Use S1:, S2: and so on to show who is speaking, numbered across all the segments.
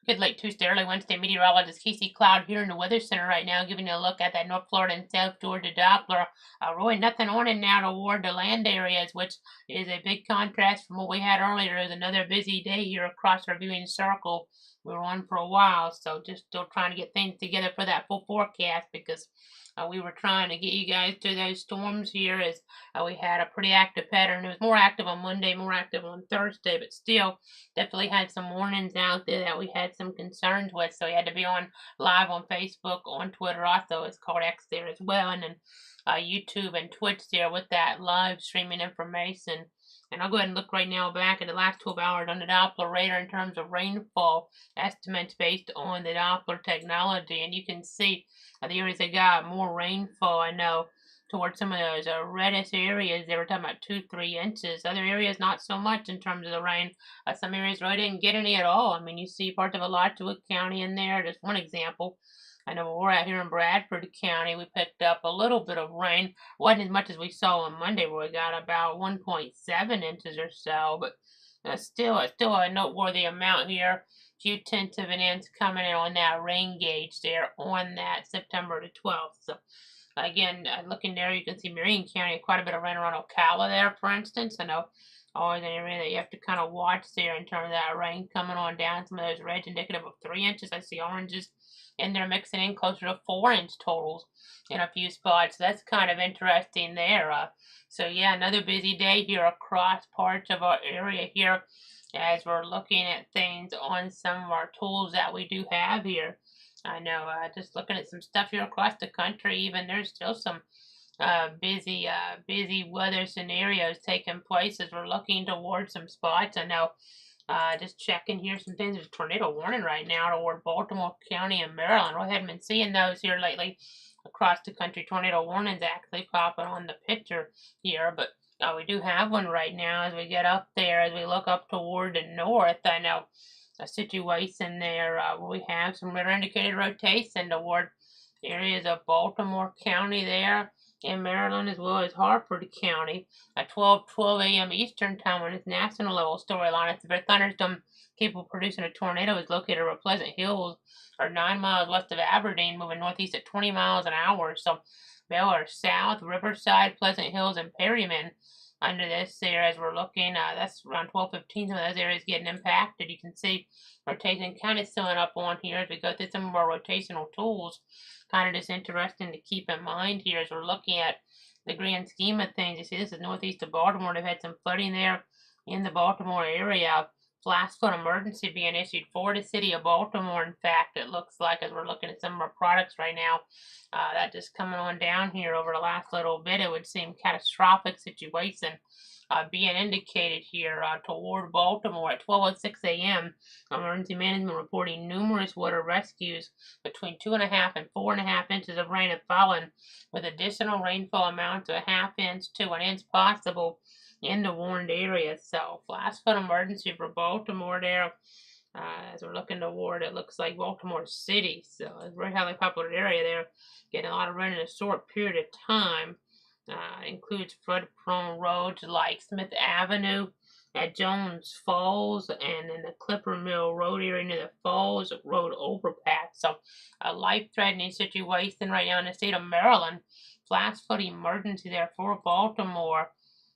S1: Good late Tuesday, early Wednesday. Meteorologist Casey Cloud here in the Weather Center right now, giving you a look at that North Florida and South Georgia Doppler. Really nothing on it now toward the land areas, which is a big contrast from what we had earlier. It was another busy day here across our viewing circle. We were on for a while, so just still trying to get things together for that full forecast because we were trying to get you guys to those storms here as we had a pretty active pattern. It was more active on Monday, more active on Thursday, but still definitely had some warnings out there that we had some concerns with. So we had to be on live on Facebook, on Twitter also. It's called X there as well, and then YouTube and Twitch there with that live streaming information. And I'll go ahead and look right now back at the last 12 hours on the Doppler radar in terms of rainfall estimates based on the Doppler technology. And you can see the areas that got more rainfall, I know, towards some of those reddish areas. They were talking about 2-3 inches. Other areas, not so much in terms of the rain. Some areas really didn't get any at all. I mean, you see parts of Alachua County in there. Just one example. I know we're out here in Bradford County. We picked up a little bit of rain. Wasn't as much as we saw on Monday, where we got about 1.7 inches or so. But still a noteworthy amount here. Few tenths of an inch coming in on that rain gauge there on that September the 12th. So again, looking there, you can see Marion County, quite a bit of rain around Ocala there, for instance. I know always an area that you have to kind of watch there in terms of that rain coming on down. Some of those reds indicative of 3 inches. I see oranges in there mixing in closer to 4-inch totals in a few spots. So that's kind of interesting there. So yeah, another busy day here across parts of our area here as we're looking at things on some of our tools that we do have here. I know, just looking at some stuff here across the country, even there's still some busy weather scenarios taking place as we're looking towards some spots. I know, just checking here some things. There's a tornado warning right now toward Baltimore County and Maryland. We hadn't been seeing those here lately across the country. Tornado warnings actually popping on the picture here, but we do have one right now as we get up there, as we look up toward the north. I know a situation there where we have some radar indicated rotation toward areas of Baltimore County there in Maryland, as well as Harford County at 12 a.m. Eastern Time on this national level storyline. It's a very thunderstorm capable of producing a tornado is located over Pleasant Hills, or 9 miles west of Aberdeen, moving northeast at 20 miles an hour. So Baylor South, Riverside, Pleasant Hills, and Perryman under this there as we're looking. That's around 12:15. Some of those areas getting impacted. You can see rotation kind of showing up on here as we go through some of our rotational tools. Kind of just interesting to keep in mind here as we're looking at the grand scheme of things. You see, this is northeast of Baltimore. They've had some flooding there in the Baltimore area. Flash flood emergency being issued for the city of Baltimore. In fact, it looks like as we're looking at some of our products right now, that just coming on down here over the last little bit, it would seem catastrophic situation being indicated here toward Baltimore at 12:06 a.m. Emergency management reporting numerous water rescues between 2.5 and 4.5 inches of rain have fallen, with additional rainfall amounts of a half inch to an inch possible in the warned area. So flash flood emergency for Baltimore there. As we're looking toward, it looks like Baltimore City. So it's a very highly popular area there. Getting a lot of rain in a short period of time. Includes flood-prone roads like Smith Avenue at Jones Falls and in the Clipper Mill Road area near the Falls Road overpass. So a life-threatening situation right now in the state of Maryland. Flash flood emergency there for Baltimore.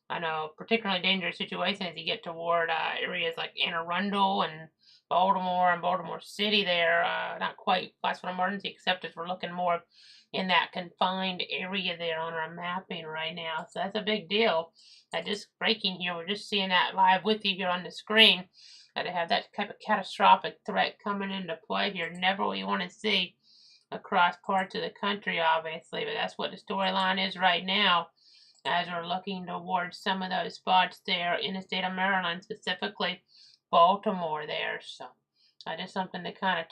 S1: I know, particularly dangerous situation as you get toward areas like Anne Arundel and Baltimore City there. Not quite flash flood emergency, except as we're looking more in that confined area there on our mapping right now. So that's a big deal. Just breaking here, we're just seeing that live with you here on the screen. To have that type of catastrophic threat coming into play here, never what you want to see across parts of the country, obviously, but that's what the storyline is right now as we're looking towards some of those spots there in the state of Maryland, specifically Baltimore there. So just something to kind of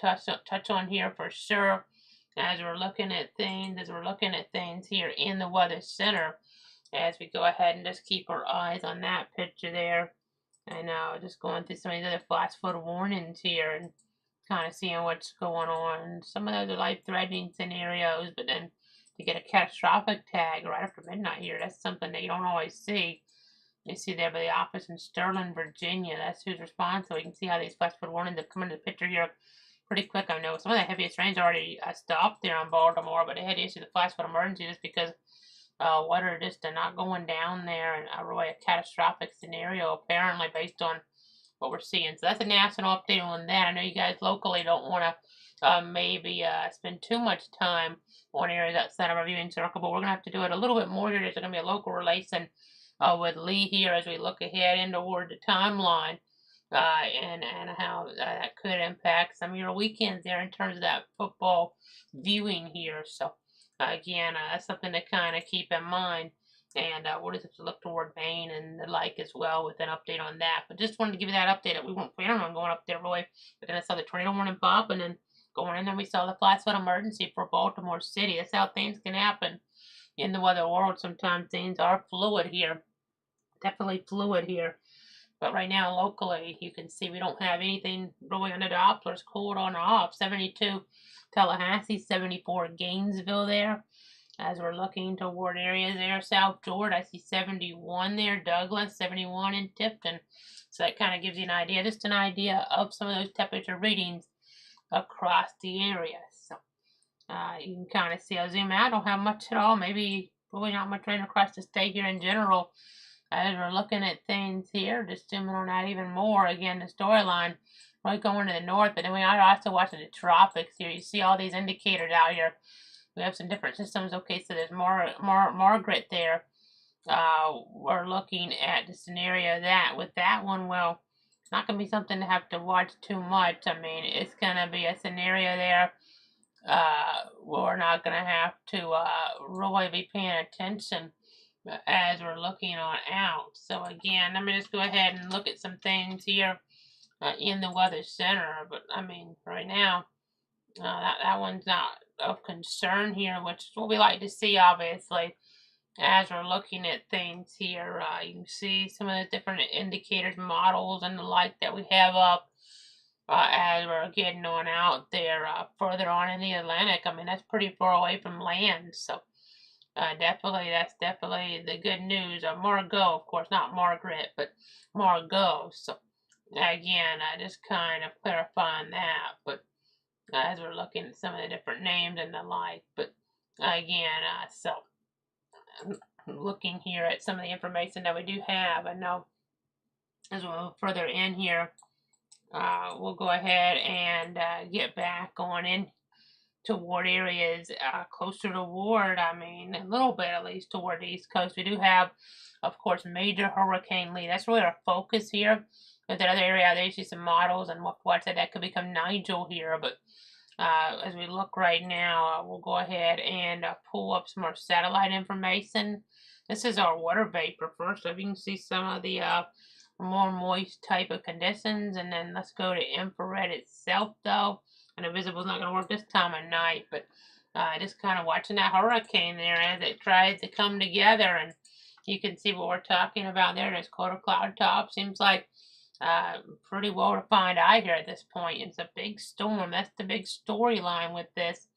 S1: touch on here for sure as we're looking at things here in the Weather Center, as we go ahead and just keep our eyes on that picture there. And just going through some of these other flash flood warnings here and kind of seeing what's going on. Some of those are life-threatening scenarios, but then to get a catastrophic tag right after midnight here, that's something that you don't always see. You see there by the office in Sterling, Virginia. That's who's responsible. You can see how these flash flood warnings have come into the picture here pretty quick. I know some of the heaviest rains already stopped there on Baltimore, but they had to issue the flash flood emergency just because water just not going down there, and really a catastrophic scenario apparently based on what we're seeing. So that's a national update on that. I know you guys locally don't want to maybe spend too much time on areas outside of our viewing circle, but we're going to have to do it a little bit more here. There's going to be a local relation with Lee here as we look ahead in toward the timeline and how that could impact some of your weekends there in terms of that football viewing here. So again, that's something to kind of keep in mind. And we'll just have to look toward Maine and the like as well with an update on that. But just wanted to give you that update that we weren't planning on going up there really. But then I saw the tornado warning pop, and then going in there we saw the flash flood emergency for Baltimore City. That's how things can happen in the weather world. Sometimes things are fluid here. Definitely fluid here. But right now, locally, you can see we don't have anything really under the Dopplers cooled on or off. 72 Tallahassee, 74 Gainesville there. As we're looking toward areas there, South Georgia, I see 71 there, Douglas, 71 in Tifton. So that kind of gives you an idea, just an idea of some of those temperature readings across the area. So you can kind of see, I'll zoom out, I don't have much at all, maybe really not much rain across the state here in general. As we're looking at things here, just zooming on that even more, again, the storyline, really going to the north, but then we are also watching the tropics here. You see all these indicators out here. We have some different systems. Okay, so there's Margaret there. We're looking at the scenario that with that one, well, it's not going to be something to have to watch too much. I mean, it's going to be a scenario there. We're not going to have to really be paying attention as we're looking on out. So again, let me just go ahead and look at some things here in the weather center. But I mean, right now, that one's not of concern here, which is what we like to see, obviously, as we're looking at things here. You can see some of the different indicators, models, and the like that we have up as we're getting on out there further on in the Atlantic. I mean, that's pretty far away from land, so that's definitely the good news. Margot, of course, not Margaret, but Margot. So again, just kind of clarifying that, but as we're looking at some of the different names and the like. But again, so I'm looking here at some of the information that we do have. I know as we move further in here, we'll go ahead and get back on in toward areas closer to Ward. I mean, a little bit at least toward the East Coast. We do have, of course, major Hurricane Lee. That's really our focus here. But that other area, there you see some models and what that could become Nigel here. But as we look right now, we'll go ahead and pull up some more satellite information. This is our water vapor first. So if you can see some of the more moist type of conditions, and then let's go to infrared itself though. And the visible is not going to work this time of night, but just kind of watching that hurricane there as it tries to come together, and you can see what we're talking about there. There's quarter cloud top. Seems like pretty well defined eye here at this point. It's a big storm. That's the big storyline with this.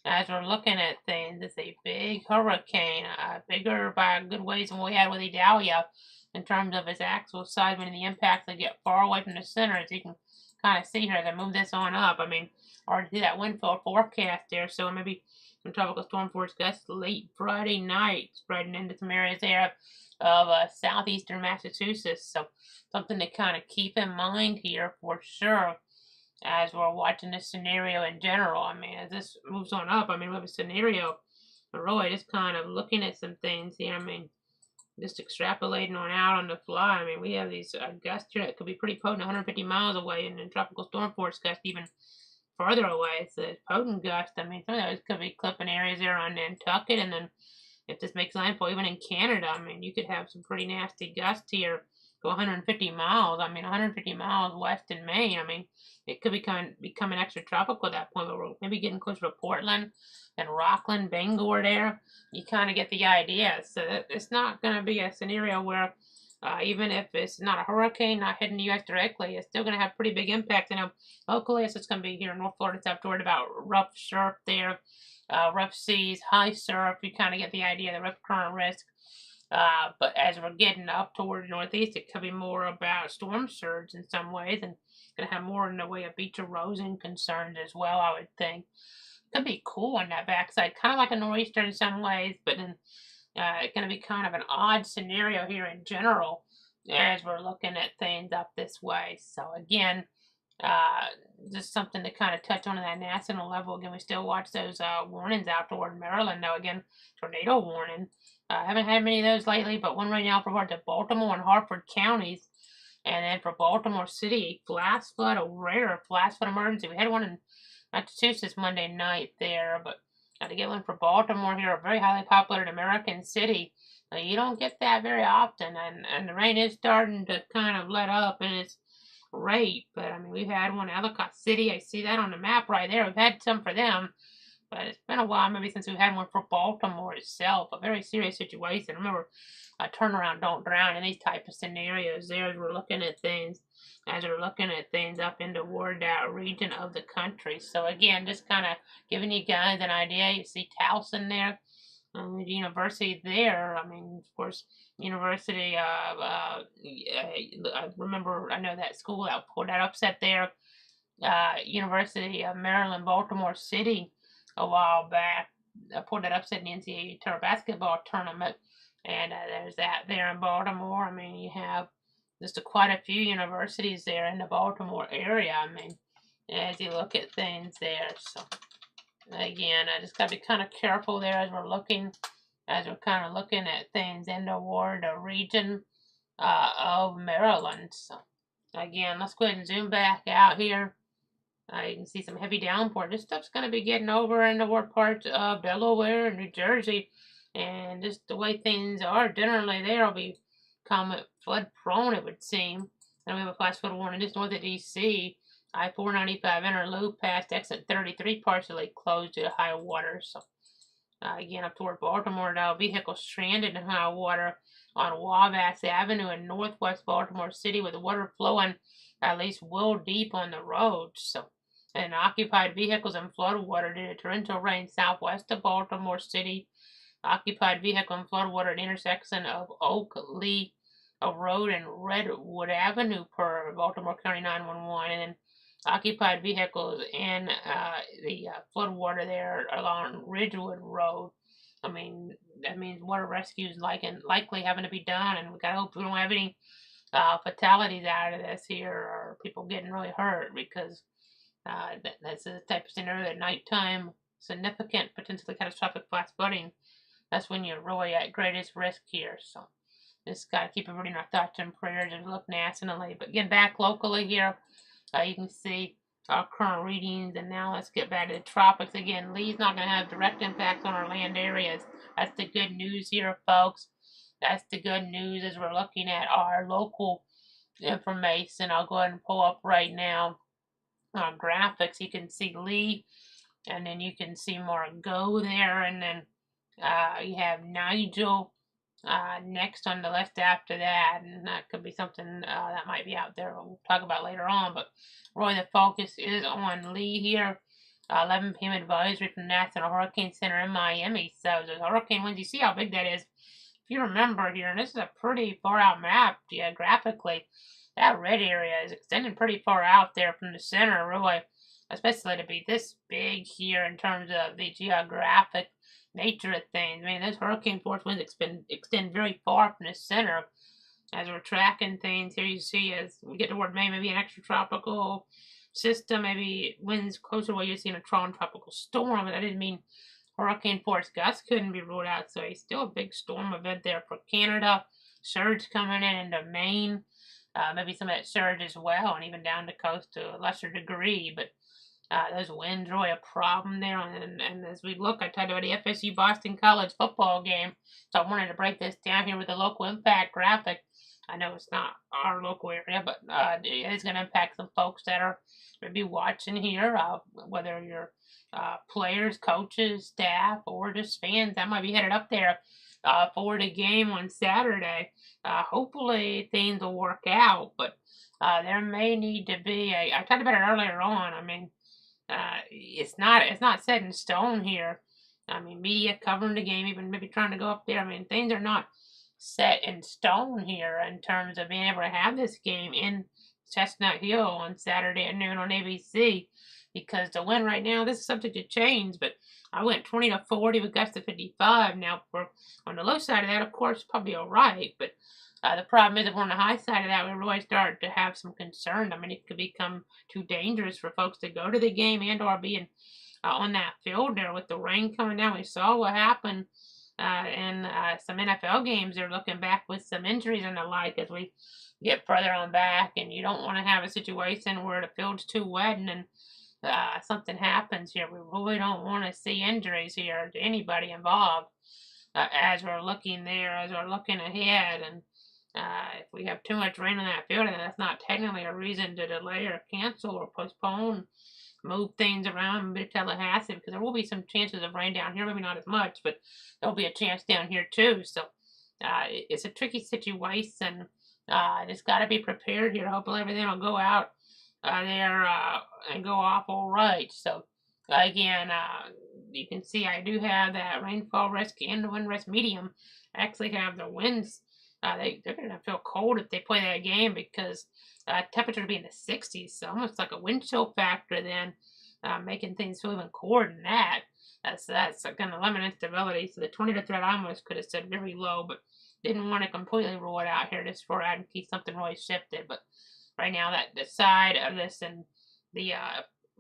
S1: As we're looking at things, it's a big hurricane, bigger by a good ways than we had with Idalia in terms of its actual size when the impacts they get far away from the center, as you can kind of see here as I move this on up. I mean, already see that wind field forecast there, so maybe some tropical storm force gusts late Friday night, spreading into some areas there of southeastern Massachusetts. So something to kind of keep in mind here for sure as we're watching this scenario in general. I mean, as this moves on up, I mean, we have a scenario, but really just kind of looking at some things here. I mean, just extrapolating on out on the fly. I mean, we have these gusts here that could be pretty potent, 150 miles away, and then tropical storm force gust even further away. It's a potent gust. I mean, some of those could be clipping areas there on Nantucket, and then if this makes landfall even in Canada, I mean, you could have some pretty nasty gusts here, go 150 miles. I mean, 150 miles west in Maine. I mean, it could become extra tropical at that point, but we're maybe getting closer to Portland and Rockland, Bangor there. You kind of get the idea. So it's not going to be a scenario where even if it's not a hurricane, not hitting the U.S. directly, it's still going to have pretty big impact. You know, locally, it's just going to be here in North Florida, South Florida, about rough surf there, rough seas, high surf. You kind of get the idea, the rough current risk. But as we're getting up toward northeast, it could be more about storm surge in some ways, and gonna have more in the way of beach erosion concerns as well, I would think. Could be cool on that backside, kind of like a nor'easter in some ways, but then it's going to be kind of an odd scenario here in general as we're looking at things up this way. So again, uh, just something to kind of touch on at that national level. Again, we still watch those warnings out toward Maryland, though. Again, tornado warning. Haven't had many of those lately, but one right now for parts of Baltimore and Harford counties. And then for Baltimore City, flash flood, a rare flash flood emergency. We had one in Massachusetts Monday night there, but got to get one for Baltimore here, a very highly populated American city. You don't get that very often, and the rain is starting to kind of let up, and it's great. But I mean, we've had one in Ellicott City. I see that on the map right there. We've had some for them, but it's been a while maybe since we've had one for Baltimore itself. A very serious situation. Remember, turnaround, don't drown in these type of scenarios. There, as we're looking at things, up into toward that region of the country. So again, just kind of giving you guys an idea. You see Towson there. The university there, I mean, of course, university, I remember, I know that school that pulled that upset there, University of Maryland, Baltimore City, a while back, pulled that upset in the NCAA tour basketball tournament, and there's that there in Baltimore. I mean, you have just quite a few universities there in the Baltimore area. I mean, as you look at things there, so again, I just got to be kind of careful there as we're kind of looking at things in toward the region of Maryland. So again, let's go ahead and zoom back out here. You can see some heavy downpour. This stuff's going to be getting over in the parts of Delaware and New Jersey, and just the way things are generally, they'll become flood prone, it would seem. And we have a flash flood warning just north of DC. I-495 inner loop past exit 33 partially closed due to high water. So again, up toward Baltimore now, vehicles stranded in high water on Wabash Avenue in northwest Baltimore City with water flowing at least well deep on the roads. So, and occupied vehicles in floodwater due to torrential rain southwest of Baltimore City. Occupied vehicle in floodwater at intersection of Oak Lee Road and Redwood Avenue per Baltimore County 911, and then occupied vehicles in the floodwater there along Ridgewood Road. I mean, that means water rescue is likely having to be done, and we gotta hope we don't have any fatalities out of this here or people getting really hurt, because that's the type of scenario at nighttime, significant, potentially catastrophic flash flooding. That's when you're really at greatest risk here. So just got to keep everybody in our thoughts and prayers and look nationally. But getting back locally here, you can see our current readings, and now let's get back to the tropics again. Lee's not going to have direct impacts on our land areas. That's the good news here, folks. That's the good news as we're looking at our local information. I'll go ahead and pull up right now graphics. You can see Lee, and then you can see Margot there, and then you have Nigel next on the list after that, and that could be something that might be out there we'll talk about later on. But really, the focus is on Lee here. 11 p.m. advisory from the National Hurricane Center in Miami. So those hurricane winds, you see how big that is. If you remember here, and this is a pretty far out map geographically, that red area is extending pretty far out there from the center, really, especially to be this big here in terms of the geographic nature of things. I mean, those hurricane force winds extend very far from the center. As we're tracking things here, you see as we get toward May, maybe an extratropical system, maybe winds closer to where you're seeing a tropical storm. But that didn't mean hurricane force gusts couldn't be ruled out. So it's still a big storm event there for Canada. Surge coming in into Maine. Maybe some of that surge as well, and even down the coast to a lesser degree. But those winds really a problem there. And as we look, I talked about the FSU Boston College football game. So I wanted to break this down here with the local impact graphic. I know it's not our local area, but it is going to impact some folks that are maybe watching here, whether you're players, coaches, staff, or just fans that might be headed up there for the game on Saturday. Hopefully things will work out, but there may need to be I talked about it earlier on. I mean, it's not set in stone here. I mean, media covering the game, even maybe trying to go up there. I mean, things are not set in stone here in terms of being able to have this game in Chestnut Hill on Saturday at noon on ABC, because the win right now, this is subject to change, but I went 20-40 with gusts of 55. Now, for on the low side of that, of course, probably all right, but the problem is if we're on the high side of that, we really start to have some concern. I mean, it could become too dangerous for folks to go to the game and or being on that field there with the rain coming down. We saw what happened in some NFL games. They're looking back with some injuries and the like as we get further on back, and you don't want to have a situation where the field's too wet and then something happens here. We really don't want to see injuries here to anybody involved as we're looking there, as we're looking ahead. And if we have too much rain on that field, then that's not technically a reason to delay or cancel or postpone, move things around a bit of Tallahassee, because there will be some chances of rain down here, maybe not as much, but there'll be a chance down here too. So it's a tricky situation. Just got to be prepared here. Hopefully everything will go out there and go off all right. So again, you can see I do have that rainfall risk and the wind risk medium. I actually have the winds. They're going to feel cold if they play that game because temperature will be in the 60s, so almost like a wind chill factor then, making things feel even colder than that. That's going to limit instability. So the tornado threat I almost could have said very low, but didn't want to completely rule it out here just for in case something really shifted. But right now, that the side of this and the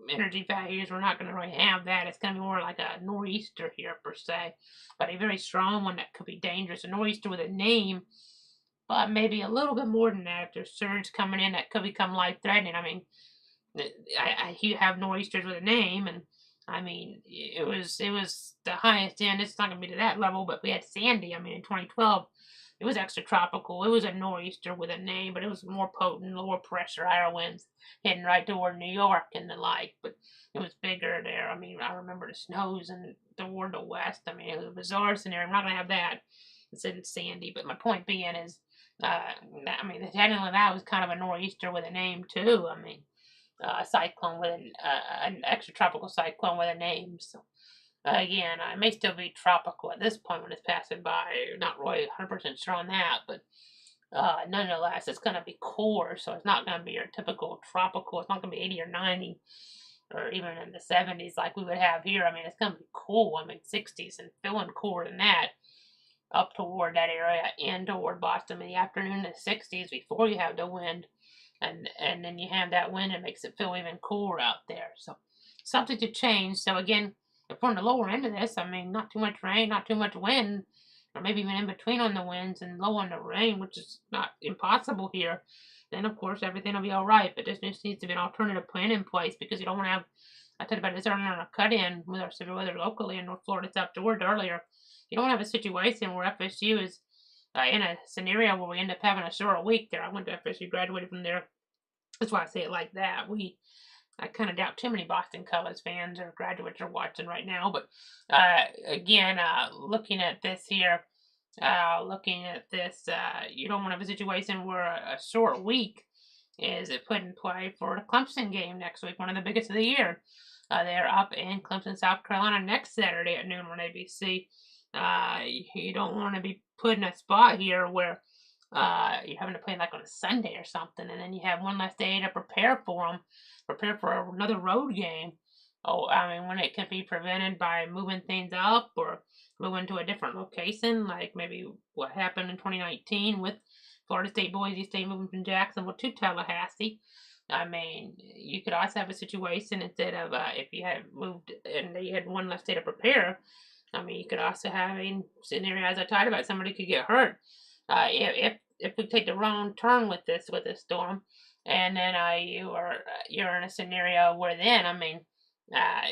S1: energy values, we're not going to really have that. It's going to be more like a nor'easter here per se, but a very strong one that could be dangerous. A nor'easter with a name, but maybe a little bit more than that if there's surge coming in that could become life-threatening. I mean, you have nor'easters with a name, and I mean, it was the highest end. It's not going to be to that level, but we had Sandy. I mean, in 2012, it was extra tropical. It was a nor'easter with a name, but it was more potent, lower pressure, higher winds, heading right toward New York and the like. But it was bigger there. I mean, I remember the snows and toward the west. I mean, it was a bizarre scenario. I'm not going to have that. It's in Sandy, but my point being is, I mean, technically that was kind of a nor'easter with a name too. I mean, a cyclone with an extra tropical cyclone with a name. So again, it may still be tropical at this point when it's passing by. Not really 100% sure on that, but nonetheless, it's going to be core, so it's not going to be your typical tropical. It's not going to be 80 or 90 or even in the 70s like we would have here. I mean, it's going to be cool. I mean, 60s and feeling cooler than that up toward that area and toward Boston in the afternoon in the 60s before you have the wind. And then you have that wind, it makes it feel even cooler out there. So something to change. So again, if we're on the lower end of this, I mean, not too much rain, not too much wind, or maybe even in between on the winds and low on the rain, which is not impossible here, then of course everything will be all right. But there just needs to be an alternative plan in place because you don't want to have, I talked about this earlier on a cut-in with our severe weather locally in North Florida, South Georgia earlier. You don't want to have a situation where FSU is in a scenario where we end up having a short week there. I went to FSU, graduated from there. That's why I say it like that. I kind of doubt too many Boston College fans or graduates are watching right now. But again, looking at this here, you don't want to have a situation where a short week is put in play for the Clemson game next week, one of the biggest of the year. They're up in Clemson, South Carolina next Saturday at noon on ABC. You don't want to be put in a spot here where you're having to play like on a Sunday or something, and then you have one less day to prepare for another road game. Oh, I mean, when it can be prevented by moving things up or moving to a different location, like maybe what happened in 2019 with Florida State, Boise State moving from Jacksonville to Tallahassee. I mean, you could also have a situation instead of if you had moved and you had one less day to prepare. I mean, you could also have a scenario, as I talked about, somebody could get hurt. If we take the wrong turn with this storm, and then you're in a scenario where then I mean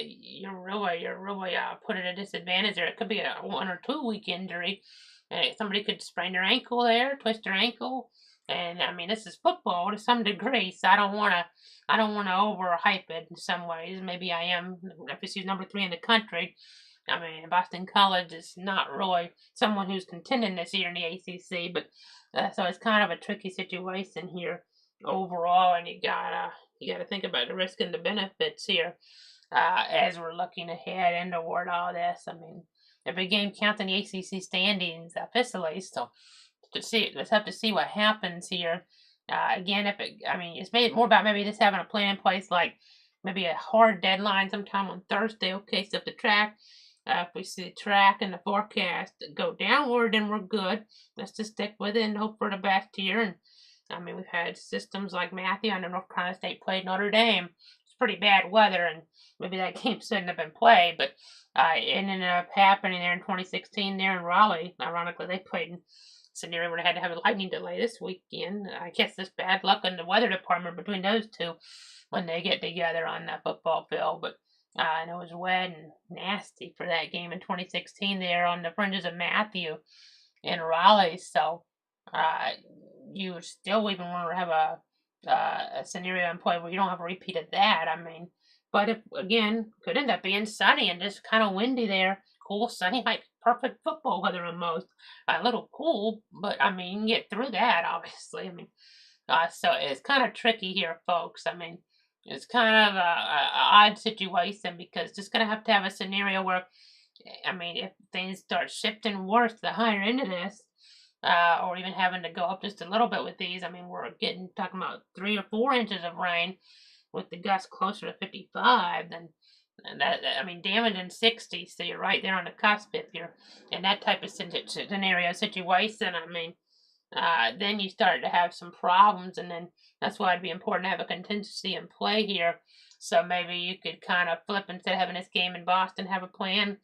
S1: you're really put at a disadvantage there. It could be a 1 or 2 week injury, and somebody could sprain their ankle there, twist their ankle, and I mean this is football to some degree, so I don't want to overhype it in some ways. Maybe I am. FSU's number 3 in the country. I mean, Boston College is not really someone who's contending this year in the ACC, but so it's kind of a tricky situation here overall, and you gotta think about the risk and the benefits here as we're looking ahead and toward all this. I mean, every game counts in the ACC standings officially, so let's have to see what happens here. Again, it's made more about maybe just having a plan in place, like maybe a hard deadline sometime on Thursday. Okay, so if the track, if we see the track and the forecast go downward, then we're good. Let's just stick with it and hope for the best here. And I mean, we've had systems like Matthew. I know North Carolina State played Notre Dame. It's pretty bad weather, and maybe that game shouldn't have been played, but it ended up happening there in 2016 there in Raleigh. Ironically, they played in scenario where they had to have a lightning delay this weekend. I guess there's bad luck in the weather department between those two when they get together on that football field. But and it was wet and nasty for that game in 2016 there on the fringes of Matthew in Raleigh. So you still even want to have a scenario in play where you don't have a repeat of that. I mean, but if again, could end up being sunny and just kind of windy there. Cool, sunny, like perfect football weather almost. A little cool, but I mean, you can get through that, obviously. I mean, so it's kind of tricky here, folks. I mean, it's kind of a odd situation because just going to have a scenario where, I mean, if things start shifting worse, the higher end of this, or even having to go up just a little bit with these, I mean, we're talking about 3 or 4 inches of rain with the gusts closer to 55, then that, I mean, damaging 60, so you're right there on the cusp if you're in that type of scenario situation. I mean, then you start to have some problems, and then that's why it'd be important to have a contingency in play here. So maybe you could kind of flip, instead of having this game in Boston, have a plan.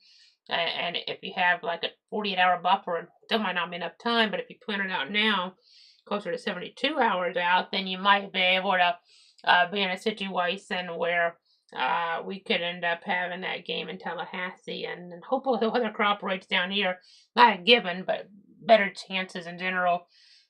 S1: And if you have like a 48-hour buffer, it still might not be enough time, but if you plan it out now, closer to 72 hours out, then you might be able to be in a situation where we could end up having that game in Tallahassee, and hopefully the weather cooperates down here. Not a given, but better chances in general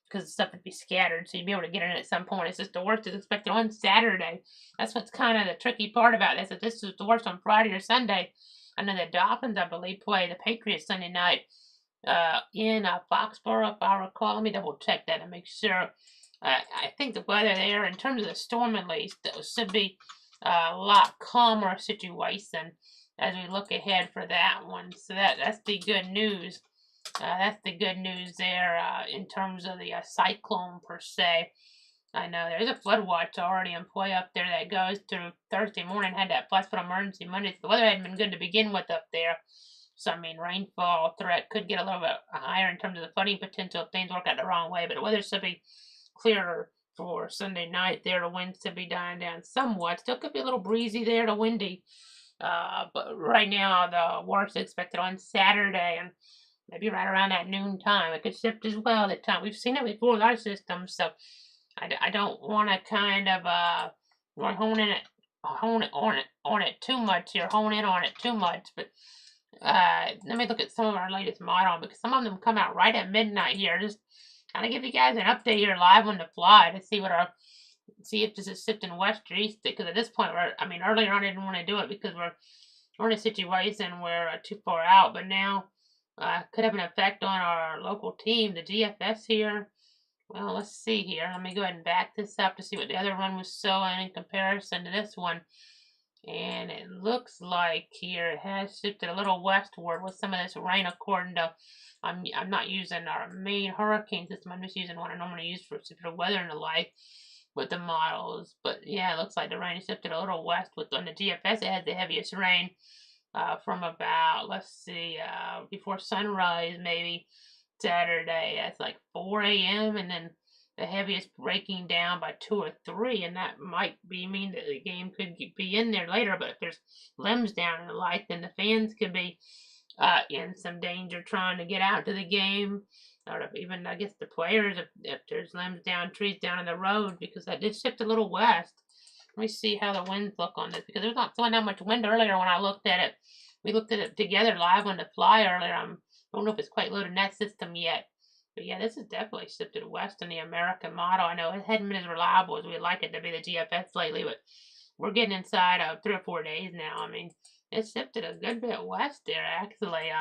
S1: because the stuff would be scattered, so you'd be able to get in at some point. It's just the worst is expected on Saturday. That's what's kind of the tricky part about this. If this is the worst on Friday or Sunday, and then the Dolphins, I believe, play the Patriots Sunday night in Foxborough, if I recall. Let me double check that and make sure. I think the weather there, in terms of the storm at least, should be a lot calmer situation as we look ahead for that one. So that's the good news. That's the good news there in terms of the cyclone per se. I know there's a flood watch already in play up there that goes through Thursday morning. Had that flash flood emergency Monday. So the weather hadn't been good to begin with up there. So, I mean, rainfall threat could get a little bit higher in terms of the flooding potential if things work out the wrong way. But the weather should be clearer for Sunday night there. The winds should be dying down somewhat. Still could be a little breezy there to windy. But right now, the worst expected on Saturday and maybe right around that noon time. It could shift as well at time. We've seen it before with our system, so I don't want to kind of hone on it too much here. Hone in on it too much, but let me look at some of our latest model because some of them come out right at midnight here. Just kind of give you guys an update here live on the fly to see if this is shifting west or east. Because at this point, earlier on I didn't want to do it because we're in a situation where too far out, but now could have an effect on our local team, the DFS here. Well, let's see here. Let me go ahead and back this up to see what the other one was showing in comparison to this one. And it looks like here it has shifted a little westward with some of this rain according to, I'm not using our main hurricane system. I'm just using what I normally use for severe weather and the like with the models. But yeah, it looks like the rain shifted a little west on the GFS. It has the heaviest rain from about, let's see, before sunrise maybe Saturday. That's like 4 a.m. and then the heaviest breaking down by 2 or 3, and that might mean that the game could be in there later. But if there's limbs down and the like, then the fans could be in some danger trying to get out to the game, or even I guess the players if there's limbs down, trees down in the road, because that did shift a little west. Let me see how the winds look on this, because there's not so much wind earlier when I looked at it. We looked at it together live on the fly earlier. I don't know if it's quite loaded in that system yet. But yeah, this is definitely shifted west in the American model. I know it hadn't been as reliable as we'd like it to be, the GFS lately, but we're getting inside of 3 or 4 days now. I mean, it shifted a good bit west there, actually.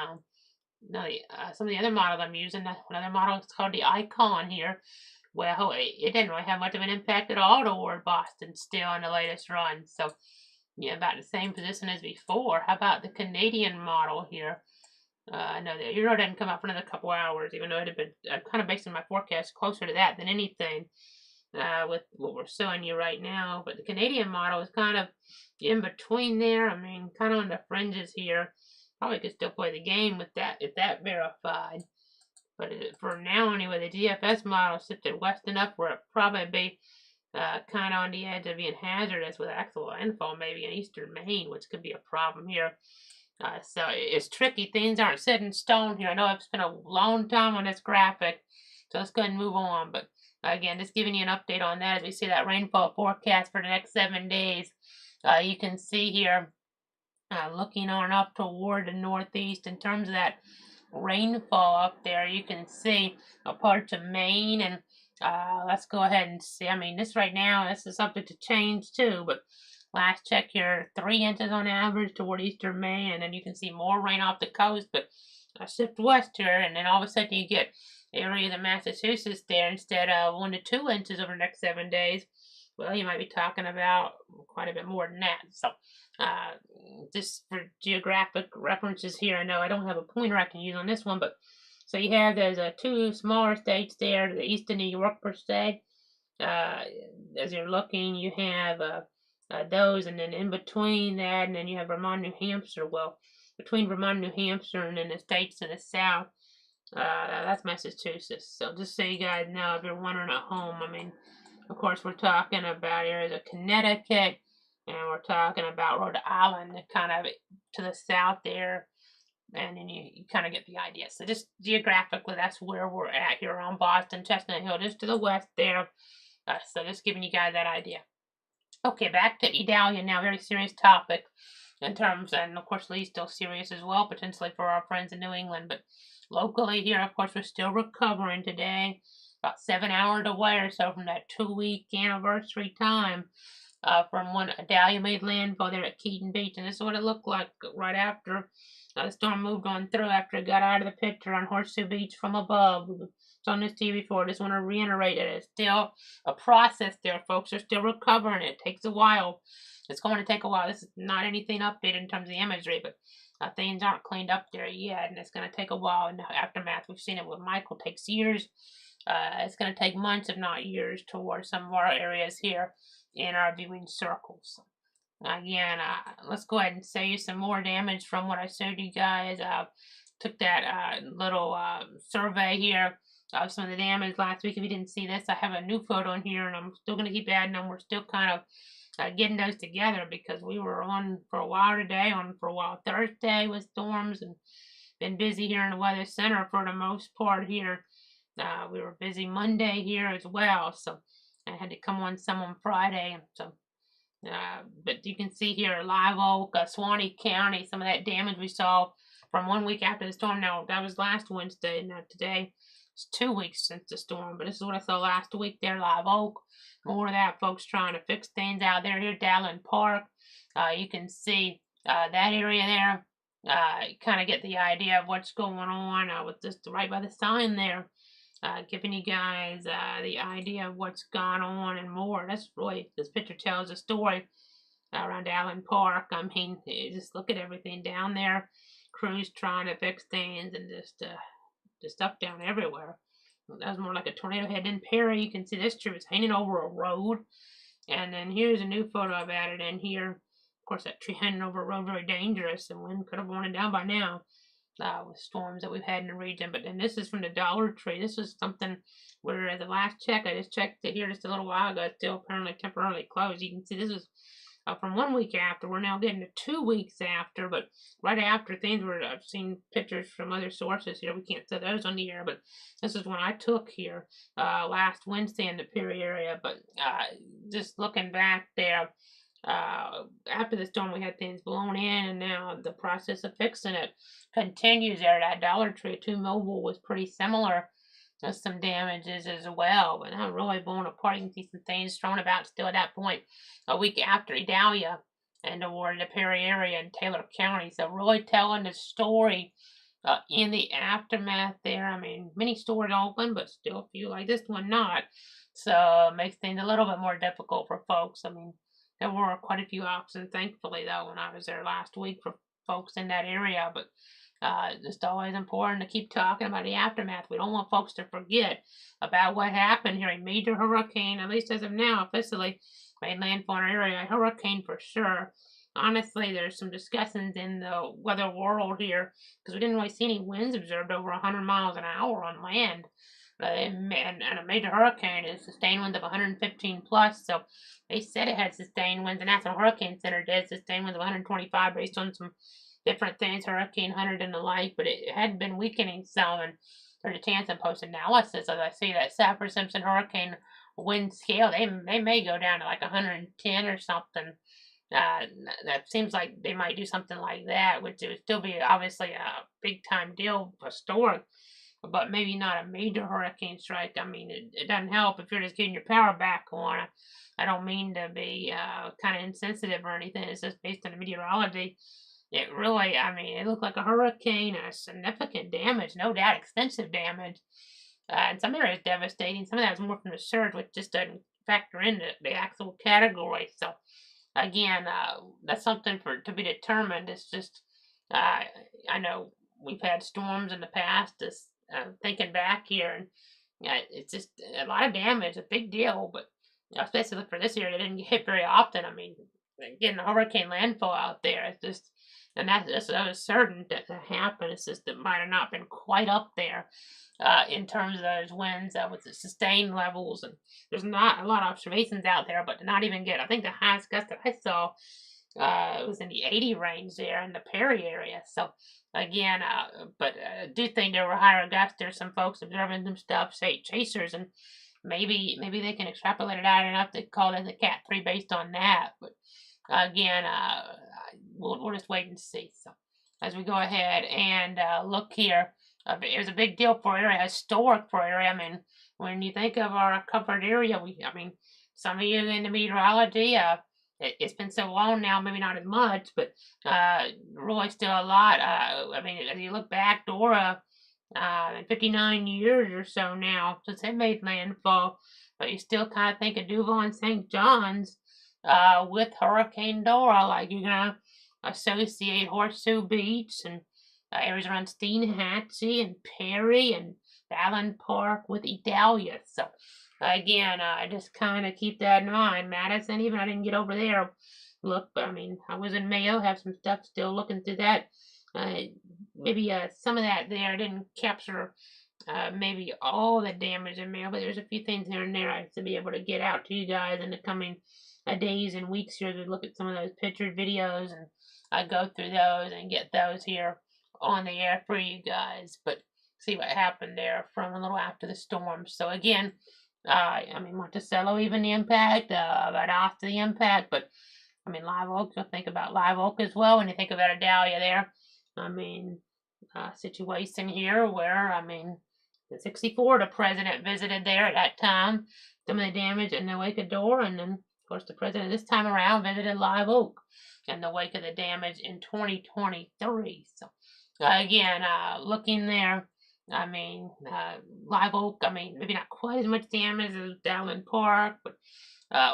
S1: Some of the other models I'm using, another model is called the Icon here. Well, it didn't really have much of an impact at all toward Boston still in the latest run. So, yeah, about the same position as before. How about the Canadian model here? I know the euro didn't come out for another couple hours, even though it had been kind of basing my forecast closer to that than anything with what we're showing you right now. But the Canadian model is kind of in between there. I mean, kind of on the fringes here. Probably could still play the game with that if that verified. But for now, anyway, the GFS model shifted west enough where it probably be kind of on the edge of being hazardous with actual landfall, maybe in eastern Maine, which could be a problem here. So it's tricky. Things aren't set in stone here. I know I've spent a long time on this graphic, so let's go ahead and move on. But again, just giving you an update on that as we see that rainfall forecast for the next 7 days. You can see here, looking on up toward the northeast in terms of that rainfall up there, you can see a part of Maine, and let's go ahead and see. I mean, this right now, this is subject to change too, but last check here, 3 inches on average toward eastern Maine, and then you can see more rain off the coast, but shift west here, and then all of a sudden you get areas of Massachusetts there instead of 1 to 2 inches over the next 7 days. Well, you might be talking about quite a bit more than that. So, just for geographic references here, I know I don't have a pointer I can use on this one, but so you have those 2 smaller states there to the east of New York per se. As you're looking, you have those, and then in between that, and then you have Vermont, New Hampshire. Well, between Vermont, New Hampshire, and then the states to the south, that's Massachusetts. So just so you guys know, if you're wondering at home, I mean, of course, we're talking about areas of Connecticut, and we're talking about Rhode Island, kind of to the south there, and then you kind of get the idea. So just geographically, that's where we're at here on Boston, Chestnut Hill, just to the west there. So just giving you guys that idea. Okay, back to Idalia now, very serious topic in terms, and of course Lee's still serious as well, potentially for our friends in New England, but locally here, of course, we're still recovering today, about 7 hours away or so from that 2-week anniversary time from when Idalia made landfall there at Keaton Beach, and this is what it looked like right after the storm moved on through, after it got out of the picture on Horseshoe Beach from above. It's on this TV before. I just want to reiterate that it's still a process there, folks. They're still recovering. It takes a while. It's going to take a while. This is not anything updated in terms of the imagery, but things aren't cleaned up there yet, and it's going to take a while in the aftermath. We've seen it with Michael. It takes years. It's going to take months, if not years, towards some of our areas here in our viewing circles. Again, let's go ahead and show you some more damage from what I showed you guys. Took that little survey here of some of the damage last week. If you didn't see this, I have a new photo in here, and I'm still going to keep adding them. We're still kind of getting those together because we were on for a while today, on for a while Thursday with storms, and been busy here in the Weather Center for the most part here. We were busy Monday here as well, so I had to come on some on Friday. So, but you can see here, Live Oak, Suwannee County, some of that damage we saw from 1 week after the storm. Now, that was last Wednesday. Now, today, it's 2 weeks since the storm, but this is what I saw last week there, Live Oak. More of that, folks trying to fix things out there. Here, Dowling Park, you can see that area there. Kind of get the idea of what's going on with just right by the sign there. Giving you guys the idea of what's gone on and more. That's really, this picture tells a story around Allen Park. I mean, just look at everything down there. Crews trying to fix things, and just stuff down everywhere. That was more like a tornado head in Perry. You can see this tree was hanging over a road. And then here's a new photo I've added in here. Of course, that tree hanging over a road, very dangerous, and wind could have worn it down by now. With storms that we've had in the region. But then this is from the Dollar Tree. This is something where, at the last check, I just checked it here just a little while ago, it's still apparently temporarily closed. You can see this is from 1 week after. We're now getting to 2 weeks after, but right after things were, I've seen pictures from other sources here. We can't say those on the air, but this is one I took here last Wednesday in the Perry area. But just looking back there, after the storm, we had things blown in, and now the process of fixing it continues there. That Dollar Tree, 2 Mobile, was pretty similar. There's some damages as well, but not really blown apart. You can see some things thrown about still at that point, a week after Idalia and toward the Perry area in Taylor County. So really telling the story in the aftermath there. I mean, many stores open, but still a few like this one not. So it makes things a little bit more difficult for folks. I mean, there were quite a few options, thankfully, though, when I was there last week for folks in that area. But Just always important to keep talking about the aftermath. We don't want folks to forget about what happened here. A major hurricane, at least as of now, officially made landfall in our area. A hurricane for sure. Honestly, there's some discussions in the weather world here because we didn't really see any winds observed over 100 miles an hour on land. And a major hurricane is sustained winds of 115 plus. So they said it had sustained winds. The National Hurricane Center did sustained winds of 125 based on some different things, Hurricane 100 and the like, but it had been weakening some. And there's a chance in post analysis as I see that Saffir-Simpson hurricane wind scale, they may go down to like 110 or something. That seems like they might do something like that, which would still be obviously a big time deal, historic, but maybe not a major hurricane strike. I mean, it doesn't help if you're just getting your power back on. I don't mean to be kind of insensitive or anything. It's just based on the meteorology. It really, I mean, it looked like a hurricane and a significant damage, no doubt extensive damage. In some areas devastating. Some of that was more from the surge, which just doesn't factor into the actual category. So again, that's something to be determined. It's just, I know we've had storms in the past. Just thinking back here, and it's just a lot of damage, a big deal. But especially for this area, they didn't get hit very often. I mean, getting a hurricane landfall out there, it's just, and that was certain to happen. It's just it might have not been quite up there in terms of those winds with the sustained levels. And there's not a lot of observations out there, but to not even get, I think the highest gust that I saw it was in the 80 range there in the Perry area. So again, but I do think there were higher gusts. There's some folks observing some stuff, say chasers, and maybe they can extrapolate it out enough to call it the Cat 3 based on that. But again, we'll just wait and see. So as we go ahead and look here, it was a big deal for area, historic for area. I mean, when you think of our covered area, I mean, some of you in the meteorology, it's been so long now, maybe not as much, but really still a lot. I mean, as you look back, Dora, 59 years or so now since it made landfall, but you still kind of think of Duval and St. John's with Hurricane Dora, like you're gonna associate Horseshoe Beach and areas around Steinhatchee and Perry and Allen Park with Idalia. So again, I just kind of keep that in mind. Madison, even I didn't get over there. Look, but I mean, I was in Mayo, have some stuff still looking through that. Maybe some of that there didn't capture maybe all the damage in Mayo, but there's a few things here and there I to be able to get out to you guys in the coming days and weeks here to look at some of those pictured videos and I go through those and get those here on the air for you guys. But see what happened there from a little after the storm. So again, I mean, Monticello even the impact, about after the impact, but I mean, Live Oak, you'll think about Live Oak as well when you think about Idalia there. I mean, situation here where, I mean, in 64, the president visited there at that time, some of the damage in the wake of Dora, and then, of course, the president this time around visited Live Oak in the wake of the damage in 2023. So, again, looking there, I mean, Live Oak, I mean, maybe not quite as much damage as Allen Park, but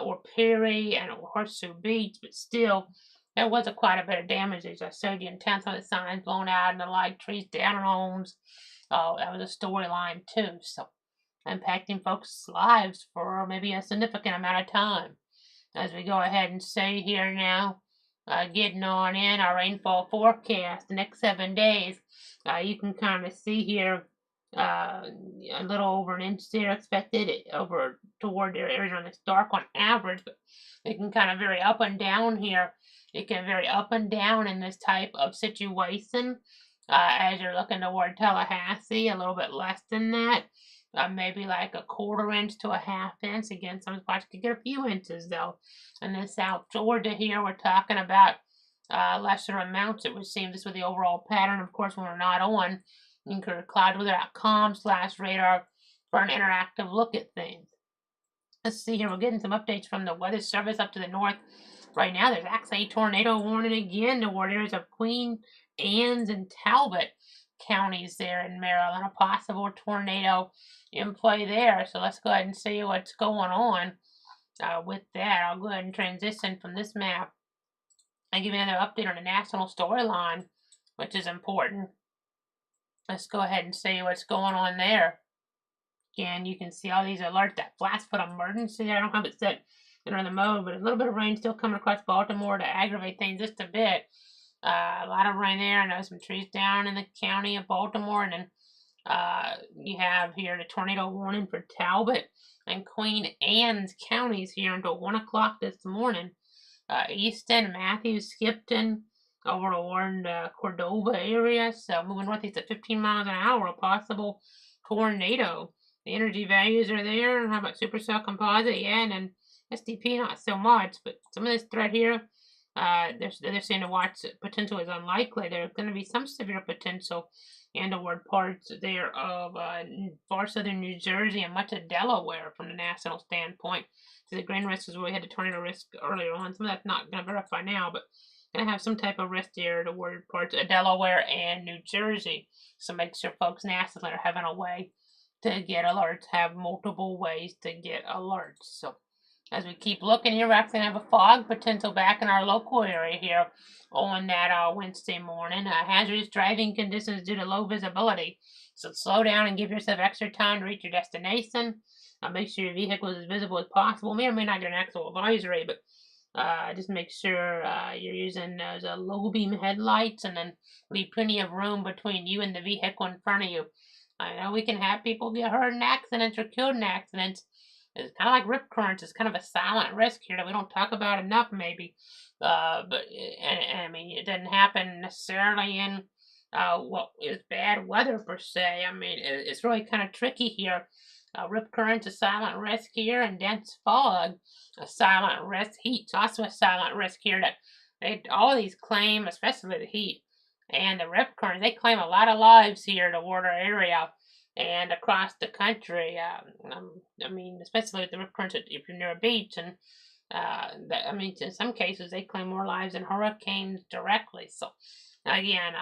S1: or Perry and Horseshoe Beach, but still, there was quite a bit of damage, as I showed you in town. Some of the signs blown out and the light trees down on homes. That was a storyline too. So, impacting folks' lives for maybe a significant amount of time. As we go ahead and say here now, getting on in our rainfall forecast the next 7 days, you can kind of see here a little over an inch there expected over toward the areas on this dark on average, but it can kind of vary up and down here. It can vary up and down in this type of situation as you're looking toward Tallahassee, a little bit less than that. Maybe like a 1/4 inch to a 1/2 inch. Again, some spots could get a few inches though. And in South Georgia here, we're talking about lesser amounts, it would seem, just with the overall pattern. Of course, when we're not on, you can go to cloudweather.com/radar for an interactive look at things. Let's see here. We're getting some updates from the Weather Service up to the north. Right now, there's actually a tornado warning again toward areas of Queen Anne's and Talbot counties there in Maryland. A possible tornado in play there. So let's go ahead and see what's going on with that. I'll go ahead and transition from this map and give you another update on the national storyline, which is important. let's go ahead and see what's going on there. Again, you can see all these alerts. That flash flood emergency, I don't have it set in the mode, but a little bit of rain still coming across Baltimore to aggravate things just a bit. A lot of rain there. I know some trees down in the county of Baltimore, and then you have here the tornado warning for Talbot and Queen Anne's counties here until 1 o'clock this morning. Easton, Matthews, Skipton, over toward Cordova area. So moving northeast at 15 miles an hour, a possible tornado. The energy values are there. How about supercell composite? Yeah, and then SDP not so much, but some of this threat here, they're saying the watch potential is unlikely. There's going to be some severe potential and toward parts there of far southern New Jersey and much of Delaware from the national standpoint. So the grain risk is where we had the tornado risk earlier on. Some of that's not going to verify now, but going to have some type of risk there toward parts of Delaware and New Jersey. So make sure folks nationally are having a way to get alerts, have multiple ways to get alerts. So as we keep looking here, we're actually going to have a fog potential back in our local area here on that Wednesday morning. Hazardous driving conditions due to low visibility. So slow down and give yourself extra time to reach your destination. Make sure your vehicle is as visible as possible. May or may not get an actual advisory, but just make sure you're using those low beam headlights, and then leave plenty of room between you and the vehicle in front of you. I know we can have people get hurt in accidents or killed in accidents. It's kind of like rip currents. It's kind of a silent risk here that we don't talk about enough, maybe. But I mean, it doesn't happen necessarily in what is bad weather per se. I mean, it's really kind of tricky here. Rip currents, a silent risk here, and dense fog, a silent risk. Heat's also a silent risk here. That all of these claim, especially the heat and the rip currents, they claim a lot of lives here toward our area and across the country. I mean, especially with the rip currents if you're near a beach, and I mean, in some cases they claim more lives than hurricanes directly. So again,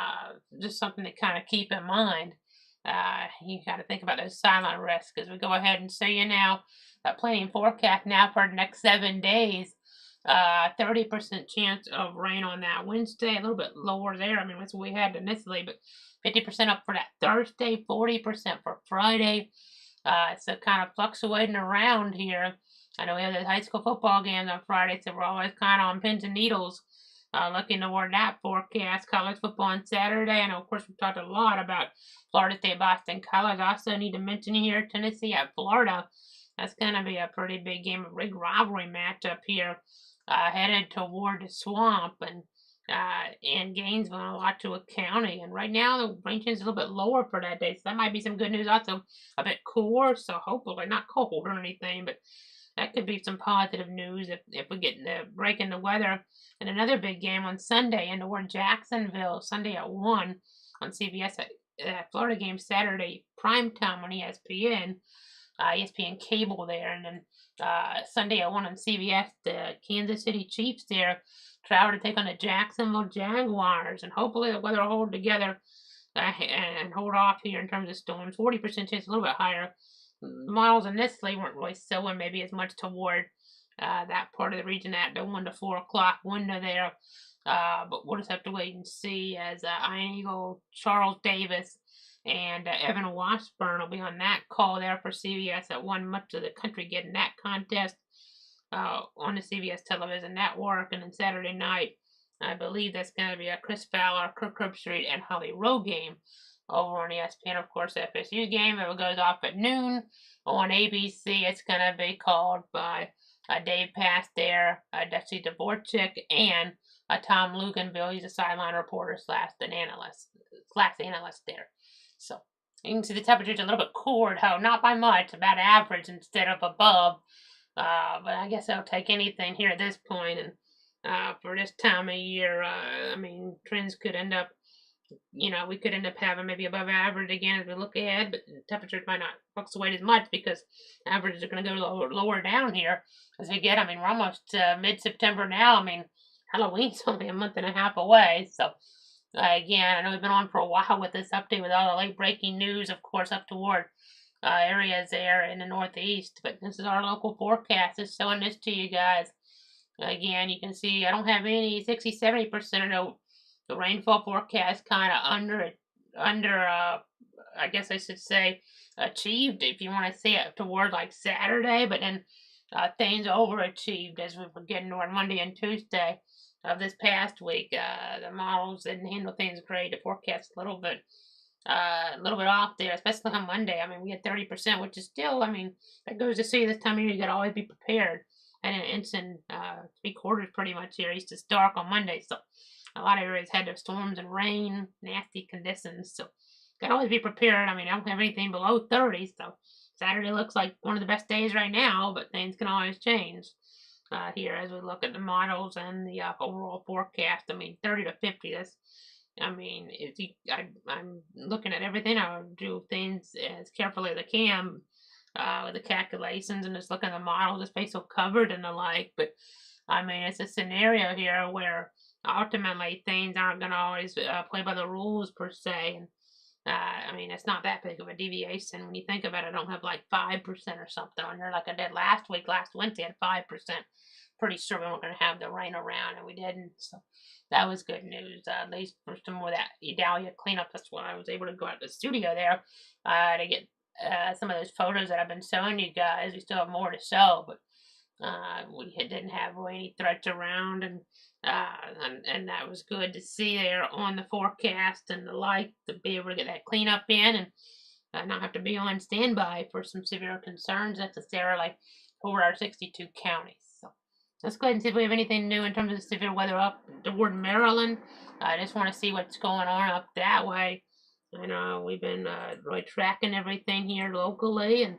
S1: just something to kind of keep in mind. You got to think about those silent risks as we go ahead and see you now. Plenty in forecast now for the next 7 days. 30% chance of rain on that Wednesday, a little bit lower there. I mean, that's what we had initially, but 50% up for that Thursday, 40% for Friday. So kind of fluctuating around here. I know we have the high school football games on Friday, so we're always kind of on pins and needles looking toward that forecast. College football on Saturday. I know, of course, we've talked a lot about Florida State, Boston College. I also need to mention here Tennessee at Florida. That's going to be a pretty big game, a big rivalry matchup here, headed toward the Swamp and Gainesville and Alachua County. And right now, the rain chance is a little bit lower for that day, so that might be some good news. Also, a bit cooler, so hopefully not cold or anything, but that could be some positive news if we get the break in the weather. And another big game on Sunday in toward Jacksonville, Sunday at 1 on CBS. Florida game Saturday, prime time on ESPN. ESPN cable there, and then Sunday at 1 on CBS, the Kansas City Chiefs there travel to take on the Jacksonville Jaguars, and hopefully the weather will hold together and hold off here in terms of storms. 40% chance, a little bit higher. Models initially weren't really showing maybe as much toward that part of the region at the 1 to 4 o'clock window there, but we'll just have to wait and see as Iron Eagle Charles Davis and Evan Washburn will be on that call there for CBS at 1. Much of the country getting that contest on the CBS television network. And then Saturday night, I believe that's going to be a Chris Fowler, Kirk Herbstreit, and Holly Rowe game over on ESPN. Of course, the FSU game, it goes off at noon on ABC. It's going to be called by Dave Pasteur, Dusty Dvorak, and Tom Luganville. He's a sideline reporter slash analyst there. So you can see the temperature's a little bit cooler, though, not by much, about average instead of above. But I guess I'll take anything here at this point. And for this time of year, I mean, trends could end up, we could end up having maybe above average again as we look ahead, but temperatures might not fluctuate as much because averages are going to go lower down here as we get. I mean, we're almost mid-September now. I mean, Halloween's only a month and a half away, so again, I know we've been on for a while with this update with all the late breaking news, of course, up toward areas there in the Northeast. But this is our local forecast. It's showing this to you guys. Again, you can see I don't have any 60-70% of the rainfall forecast kind of under under, I guess I should say, achieved, if you want to say it, toward like Saturday, but then things overachieved as we were getting toward Monday and Tuesday of this past week. The models didn't handle things great. The forecast a little bit off there, especially on Monday. I mean, we had 30%, which is still, I mean, that goes to see this time of year you got to always be prepared. And it's in 3/4 pretty much here. East is dark on Monday, so a lot of areas had their storms and rain, nasty conditions. So got to always be prepared. I mean, I don't have anything below 30, so Saturday looks like one of the best days right now, but things can always change here as we look at the models and the overall forecast. I mean, 30 to 50, that's, I mean, I'm looking at everything. I do things as carefully as I can with the calculations and just looking at the models, the space so covered and the like. But I mean, it's a scenario here where ultimately things aren't going to always play by the rules per se. And I mean, it's not that big of a deviation when you think about it. I don't have like 5% or something on here like I did last week. Last Wednesday I had 5%. Pretty sure we weren't going to have the rain around, and we didn't. So that was good news. At least for some more of that Idalia cleanup. That's why I was able to go out to the studio there to get some of those photos that I've been showing you guys. We still have more to show, but we didn't have rainy threats around, and that was good to see there on the forecast and the like, to be able to get that cleanup in and not have to be on standby for some severe concerns necessarily over our 62 counties. So let's go ahead and see if we have anything new in terms of the severe weather up toward Maryland. I just want to see what's going on up that way. I know we've been really tracking everything here locally, and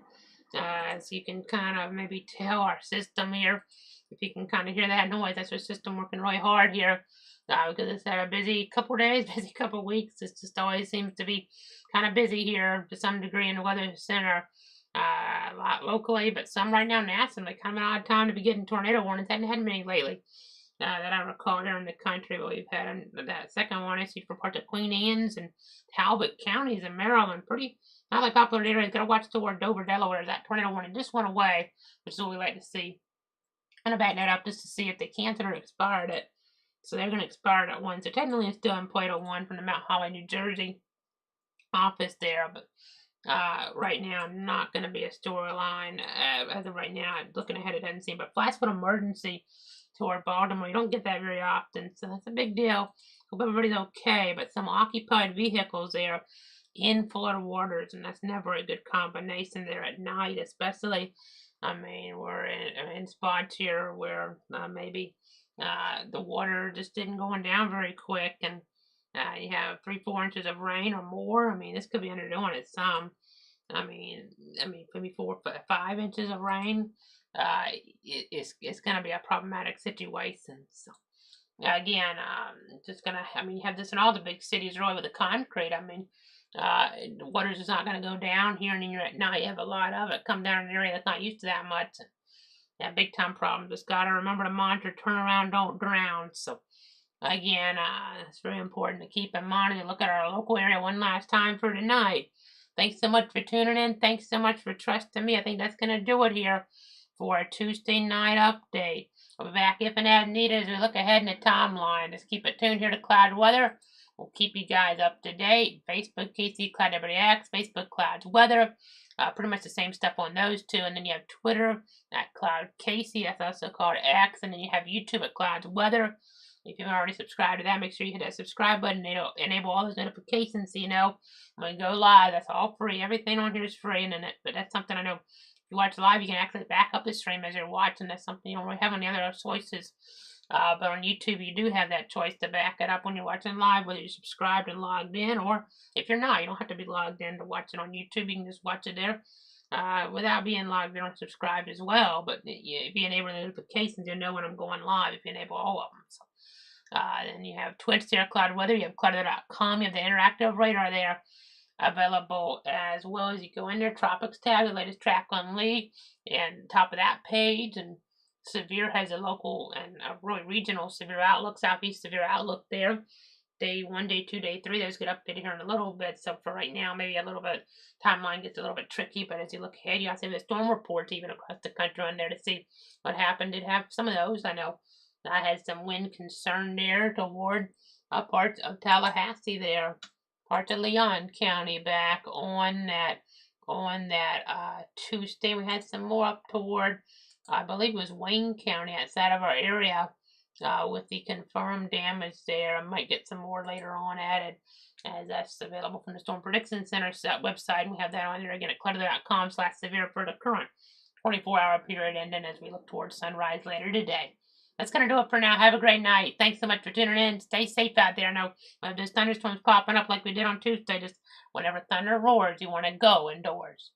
S1: as you can kind of maybe tell, our system here, if you can kind of hear that noise, that's our system working really hard here because it's had a busy couple days, busy couple weeks. It just always seems to be kind of busy here to some degree in the weather center. A lot locally, but some right now nationally. Kind of an odd time to be getting tornado warnings. Hadn't had many lately that I recall here in the country, but we've had that second one issued for parts of Queen Anne's and Talbot counties in Maryland. Pretty highly popular area. Got to watch toward Dover, Delaware. That tornado warning just went away, which is what we like to see. I'm gonna back that up just to see if they canceled or expired it. So they're gonna expire it at 1. So technically it's still in Plato 1 from the Mount Holly, New Jersey office there, but right now not going to be a storyline as of right now. Looking ahead, it doesn't seem. But flash flood emergency toward Baltimore, you don't get that very often, so that's a big deal. Hope everybody's okay. But some occupied vehicles there in flood waters, and that's never a good combination there at night, especially. I mean, we're in spots here where maybe the water just didn't going down very quick, and you have 3-4 inches of rain or more. I mean, this could be underdoing it some. I mean, maybe 4 or 5 inches of rain. It's going to be a problematic situation. So again, just gonna. I mean, you have this in all the big cities, really, with the concrete. I mean, the water's just not going to go down here, and then you're at night. You have a lot of it come down in an area that's not used to that much. Yeah, big time problem. Just got to remember to monitor, turn around, don't drown. So again, it's very important to keep in mind and look at our local area one last time for tonight. Thanks so much for tuning in. Thanks so much for trusting me. I think that's going to do it here for a Tuesday night update. I'll be back if and as needed as we look ahead in the timeline. Just keep it tuned here to Cloud Weather. We'll keep you guys up to date. Facebook, KC Cloud WX, Facebook Clouds Weather. Pretty much the same stuff on those two. And then you have Twitter at Cloud Casey. That's also called X. And then you have YouTube at Clouds Weather. If you haven't already subscribed to that, make sure you hit that subscribe button. It'll enable all those notifications so you know when we go live. That's all free. Everything on here is free. But that's something I know. If you watch live, you can actually back up the stream as you're watching. That's something you don't really have on the other choices. But on YouTube, you do have that choice to back it up when you're watching live, whether you're subscribed and logged in, or if you're not, you don't have to be logged in to watch it on YouTube. You can just watch it there without being logged in or subscribed as well. But if you enable the notifications, you'll know when I'm going live if you enable all of them. So. Then you have Twitch there, Cloud Weather. You have cloudweather.com. You have the interactive radar there available as well. As you go in there, Tropics tab, the latest track on Lee, and top of that page. And Severe has a local and a really regional severe outlook, Southeast severe outlook there. Day 1, day 2, day 3. Those get updated here in a little bit. So for right now, maybe a little bit timeline gets a little bit tricky. But as you look ahead, you also have the storm reports even across the country on there to see what happened. Did have some of those. I know I had some wind concern there toward parts of Tallahassee there. parts of Leon County back on that Tuesday. We had some more up toward, I believe it was Wayne County outside of our area, with the confirmed damage there. I might get some more later on added, as that's available from the Storm Prediction Center website. And we have that on there again at clutter.com/severe for the current 24-hour period ending as we look towards sunrise later today. That's going to do it for now. Have a great night. Thanks so much for tuning in. Stay safe out there. I know there's thunderstorms popping up like we did on Tuesday. Just whenever thunder roars, you want to go indoors.